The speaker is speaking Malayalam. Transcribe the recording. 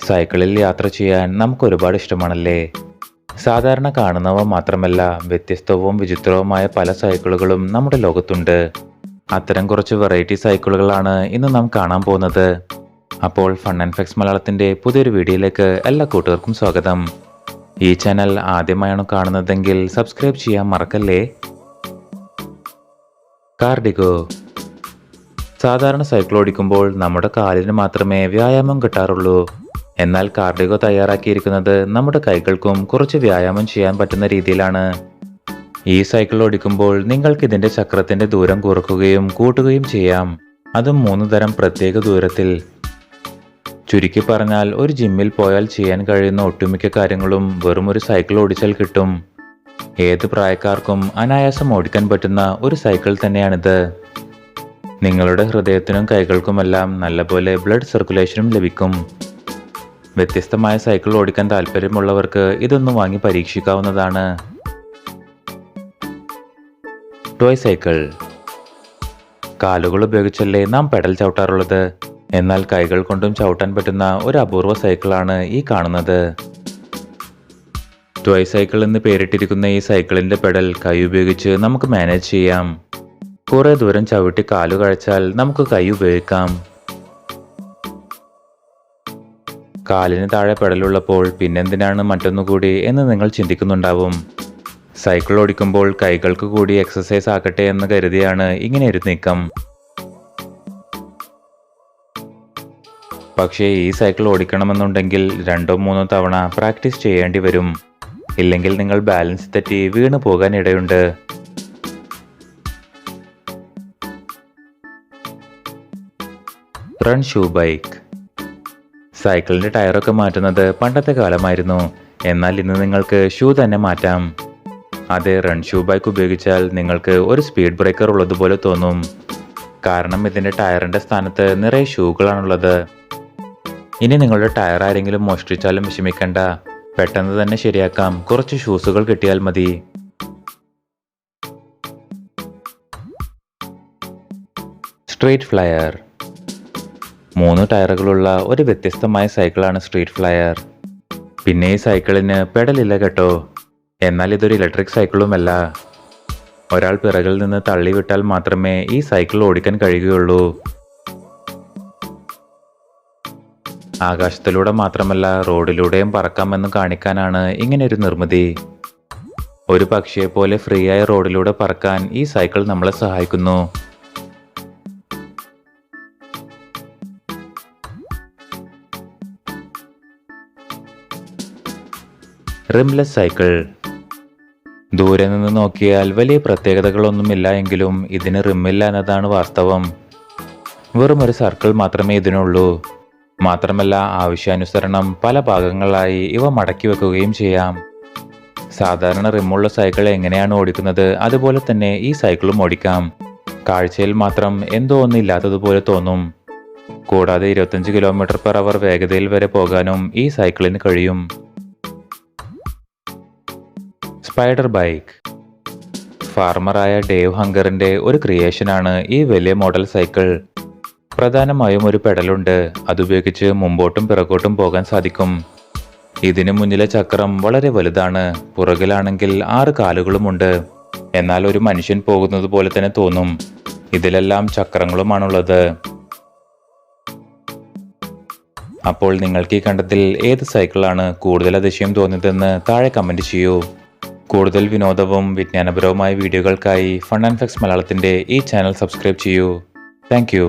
സൈക്കിളിൽ യാത്ര ചെയ്യാൻ നമുക്ക് ഒരുപാട് ഇഷ്ടമാണല്ലേ? സാധാരണ കാണുന്നവ മാത്രമല്ല, വ്യത്യസ്തവും വിചിത്രവുമായ പല സൈക്കിളുകളും നമ്മുടെ ലോകത്തുണ്ട്. അത്തരം കുറച്ച് വെറൈറ്റി സൈക്കിളുകളാണ് ഇന്ന് നാം കാണാൻ പോകുന്നത്. അപ്പോൾ ഫൺ ആൻഡ് ഫാക്ട്സ് മലയാളത്തിൻ്റെ പുതിയൊരു വീഡിയോയിലേക്ക് എല്ലാ കൂട്ടുകാർക്കും സ്വാഗതം. ഈ ചാനൽ ആദ്യമായാണ് കാണുന്നതെങ്കിൽ സബ്സ്ക്രൈബ് ചെയ്യാൻ മറക്കല്ലേ. കാർഡിഗോ. സാധാരണ സൈക്കിൾ ഓടിക്കുമ്പോൾ നമ്മുടെ കാലിന് മാത്രമേ വ്യായാമം കിട്ടാറുള്ളൂ. എന്നാൽ കാർഡിഗോ തയ്യാറാക്കിയിരിക്കുന്നത് നമ്മുടെ കൈകൾക്കും കുറച്ച് വ്യായാമം ചെയ്യാൻ പറ്റുന്ന രീതിയിലാണ്. ഈ സൈക്കിൾ ഓടിക്കുമ്പോൾ നിങ്ങൾക്ക് ഇതിൻ്റെ ചക്രത്തിൻ്റെ ദൂരം കുറയ്ക്കുകയും കൂട്ടുകയും ചെയ്യാം, അതും 3 തരം പ്രത്യേക ദൂരത്തിൽ. ചുരുക്കി പറഞ്ഞാൽ, ഒരു ജിമ്മിൽ പോയാൽ ചെയ്യാൻ കഴിയുന്ന ഒട്ടുമിക്ക കാര്യങ്ങളും വെറും ഒരു സൈക്കിൾ ഓടിച്ചാൽ കിട്ടും. ഏത് പ്രായക്കാർക്കും അനായാസം ഓടിക്കാൻ പറ്റുന്ന ഒരു സൈക്കിൾ തന്നെയാണിത്. നിങ്ങളുടെ ഹൃദയത്തിനും കൈകൾക്കുമെല്ലാം നല്ലപോലെ ബ്ലഡ് സർക്കുലേഷനും ലഭിക്കും. വ്യത്യസ്തമായ സൈക്കിൾ ഓടിക്കാൻ താല്പര്യമുള്ളവർക്ക് ഇതൊന്ന് വാങ്ങി പരീക്ഷിക്കാവുന്നതാണ്. Toy cycle. കാലുകൾ ഉപയോഗിച്ചല്ലേ നാം പെഡൽ ചവിട്ടാറുള്ളത്. എന്നാൽ കൈകൾ കൊണ്ടും ചവിട്ടാൻ പറ്റുന്ന ഒരു അപൂർവ സൈക്കിളാണ് ഈ കാണുന്നത്. ടോയ് സൈക്കിൾ എന്ന് പേരിട്ടിരിക്കുന്ന ഈ സൈക്കിളിന്റെ പെഡൽ കൈ ഉപയോഗിച്ച് നമുക്ക് മാനേജ് ചെയ്യാം. കുറെ ദൂരം ചവിട്ടി കാലു കഴിച്ചാൽ നമുക്ക് കൈ ഉപയോഗിക്കാം. കാലിന് താഴെ പെടലുള്ളപ്പോൾ പിന്നെന്തിനാണ് മറ്റൊന്നുകൂടി എന്ന് നിങ്ങൾ ചിന്തിക്കുന്നുണ്ടാവും. സൈക്കിൾ ഓടിക്കുമ്പോൾ കൈകൾക്ക് കൂടി എക്സസൈസ് ആക്കട്ടെ എന്ന് കരുതിയാണ് ഇങ്ങനെ ഒരു നീക്കം. പക്ഷേ ഈ സൈക്കിൾ ഓടിക്കണമെന്നുണ്ടെങ്കിൽ 2-3 തവണ പ്രാക്ടീസ് ചെയ്യേണ്ടി വരും. ഇല്ലെങ്കിൽ നിങ്ങൾ ബാലൻസ് തെറ്റി വീണു പോകാൻ ഇടയുണ്ട്. Run shoe bike. സൈക്കിളിന്റെ ടയറൊക്കെ മാറ്റുന്നത് പണ്ടത്തെ കാലമായിരുന്നു. എന്നാൽ ഇന്ന് നിങ്ങൾക്ക് ഷൂ തന്നെ മാറ്റാം. അതെ, റൺ ഷൂ ബൈക്ക് ഉപയോഗിച്ചാൽ നിങ്ങൾക്ക് ഒരു സ്പീഡ് ബ്രേക്കർ ഉള്ളതുപോലെ തോന്നും. കാരണം ഇതിന്റെ ടയറിന്റെ സ്ഥാനത്ത് നിറയെ ഷൂകളാണുള്ളത്. ഇനി നിങ്ങളുടെ ടയർ ആരെങ്കിലും മോഷ്ടിച്ചാലും വിഷമിക്കണ്ട, പെട്ടെന്ന് തന്നെ ശരിയാക്കാം. കുറച്ച് ഷൂസുകൾ കിട്ടിയാൽ മതി. Street flyer. 3 ടയറുകളുള്ള ഒരു വ്യത്യസ്തമായ സൈക്കിളാണ് സ്ട്രീറ്റ് ഫ്ലയർ. പിന്നെ ഈ സൈക്കിളിന് പെഡലില്ല കേട്ടോ. എന്നാൽ ഇതൊരു ഇലക്ട്രിക് സൈക്കിളുമല്ല. ഒരാൾ പിറകിൽ നിന്ന് തള്ളിവിട്ടാൽ മാത്രമേ ഈ സൈക്കിൾ ഓടിക്കാൻ കഴിയുകയുള്ളൂ. ആകാശത്തിലൂടെ മാത്രമല്ല, റോഡിലൂടെയും പറക്കാമെന്ന് കാണിക്കാനാണ് ഇങ്ങനെയൊരു നിർമ്മിതി. ഒരു പക്ഷിയെ പോലെ ഫ്രീ ആയ റോഡിലൂടെ പറക്കാൻ ഈ സൈക്കിൾ നമ്മളെ സഹായിക്കുന്നു. Rimless cycle. ദൂരെ നിന്ന് നോക്കിയാൽ വലിയ പ്രത്യേകതകളൊന്നുമില്ല എങ്കിലും ഇതിന് റിമ്മില്ല എന്നതാണ് വാസ്തവം. വെറും ഒരു സർക്കിൾ മാത്രമേ ഇതിനുള്ളൂ. മാത്രമല്ല, ആവശ്യാനുസരണം പല ഭാഗങ്ങളായി ഇവ മടക്കി വെക്കുകയും ചെയ്യാം. സാധാരണ റിമ്മുള്ള സൈക്കിൾ എങ്ങനെയാണ് ഓടിക്കുന്നത് അതുപോലെ തന്നെ ഈ സൈക്കിളും ഓടിക്കാം. കാഴ്ചയിൽ മാത്രം എന്തോ ഒന്നില്ലാത്തതുപോലെ തോന്നും. കൂടാതെ 25 km/h വേഗതയിൽ വരെ പോകാനും ഈ സൈക്കിളിന് കഴിയും. Spider bike. ഫാർമറായ ഡേവ് ഹങ്കറിന്റെ ഒരു ക്രിയേഷനാണ് ഈ വലിയ മോഡൽ സൈക്കിൾ. പ്രധാനമായും ഒരു പെഡലുണ്ട്. അതുപയോഗിച്ച് മുമ്പോട്ടും പിറകോട്ടും പോകാൻ സാധിക്കും. ഇതിന് മുന്നിലെ ചക്രം വളരെ വലുതാണ്. പുറകിലാണെങ്കിൽ 6 കാലുകളുമുണ്ട്. എന്നാൽ ഒരു മനുഷ്യൻ പോകുന്നത് പോലെ തന്നെ തോന്നും. ഇതിലെല്ലാം ചക്രങ്ങളുമാണുള്ളത്. അപ്പോൾ നിങ്ങൾക്ക് ഈ കണ്ടതിൽ ഏത് സൈക്കിളാണ് കൂടുതൽ അതിശയം തോന്നിയതെന്ന് താഴെ കമന്റ് ചെയ്യൂ. കൂടുതൽ വിനോദവും വിജ്ഞാനപരവുമായ വീഡിയോകൾക്കായി ഫൺ ആൻഡ് ഫാക്ട്സ് മലയാളത്തിന്റെ ഈ ചാനൽ സബ്സ്ക്രൈബ് ചെയ്യൂ. Thank you.